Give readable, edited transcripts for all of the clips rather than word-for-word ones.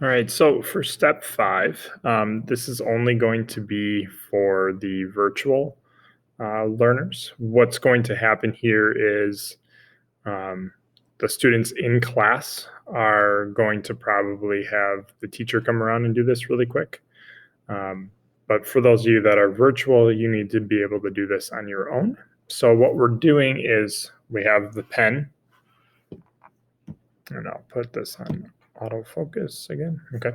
All right, so for step 5, this is only going to be for the virtual learners. What's going to happen here is um, the students in class are going to probably have the teacher come around and do this really quick. Um, but for those of you that are virtual, you need to be able to do this on your own. So what we're doing is we have the pen, and I'll put this on autofocus again. Okay.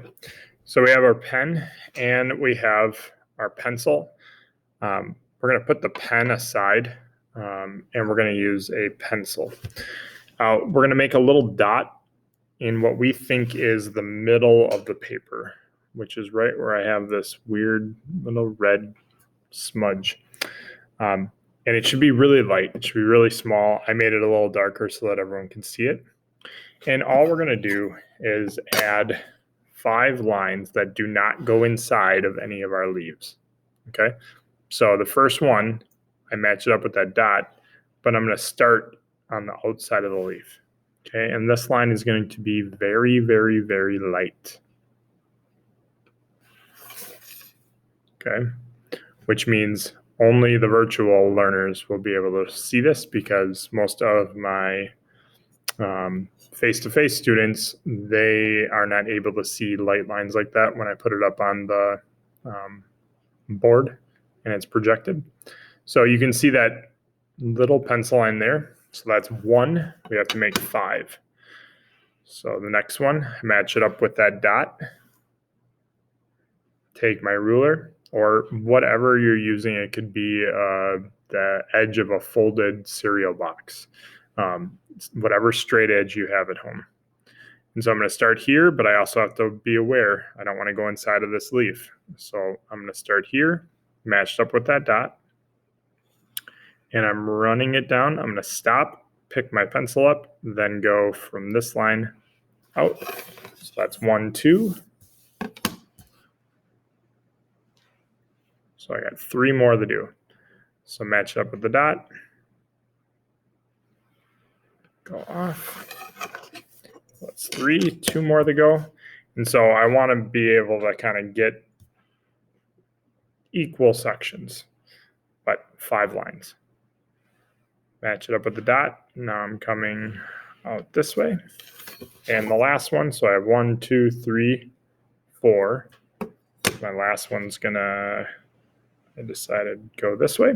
So we have our pen and we have our pencil. We're going to put the pen aside and we're going to use a pencil. We're going to make a little dot in what we think is the middle of the paper, which is right where I have this weird little red smudge. And it should be really light. It should be really small. I made it a little darker so that everyone can see it. And all we're going to do is add 5 lines that do not go inside of any of our leaves. Okay. So the first one, I match it up with that dot, but I'm going to start on the outside of the leaf. Okay. And this line is going to be very, very, very light. Okay. Which means only the virtual learners will be able to see this because most of my face-to-face students, they are not able to see light lines like that when I put it up on the board and it's projected. So you can see that little pencil line there. So that's 1. We have to make 5. So the next one, match it up with that dot. Take my ruler or whatever you're using. It could be the edge of a folded cereal box. Whatever straight edge you have at home. And so I'm going to start here, but I also have to be aware I don't want to go inside of this leaf. So I'm going to start here, matched up with that dot, and I'm running it down. I'm going to stop, pick my pencil up, then go from this line out. So that's 1, 2. So I got 3 more to do. So match it up with the dot. Go off. That's 3, 2 more to go. And so I want to be able to kind of get equal sections, but 5 lines. Match it up with the dot. Now I'm coming out this way. And the last one, so I have 1, 2, 3, 4. My last one's gonna, I decided go this way.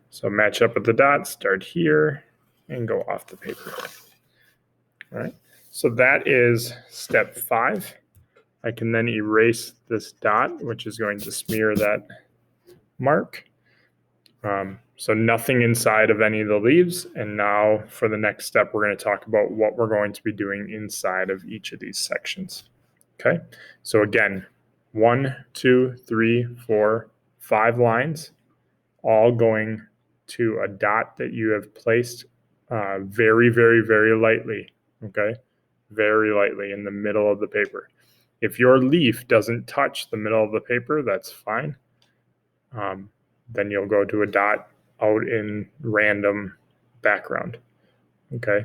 So match up with the dot, start here, and go off the paper. All right. So that is step 5. I can then erase this dot, which is going to smear that mark. So nothing inside of any of the leaves. And now for the next step, we're going to talk about what we're going to be doing inside of each of these sections. Okay. So again, 1, 2, 3, 4, 5 lines, all going to a dot that you have placed very, very, very lightly. Okay. Very lightly in the middle of the paper. If your leaf doesn't touch the middle of the paper, that's fine. Then you'll go to a dot out in random background. Okay.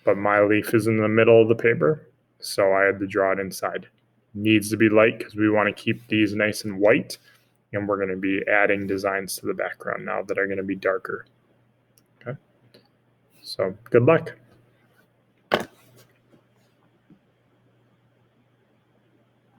But my leaf is in the middle of the paper, so I had to draw it inside. Needs to be light because we want to keep these nice and white, and we're going to be adding designs to the background now that are going to be darker. Okay. So good luck.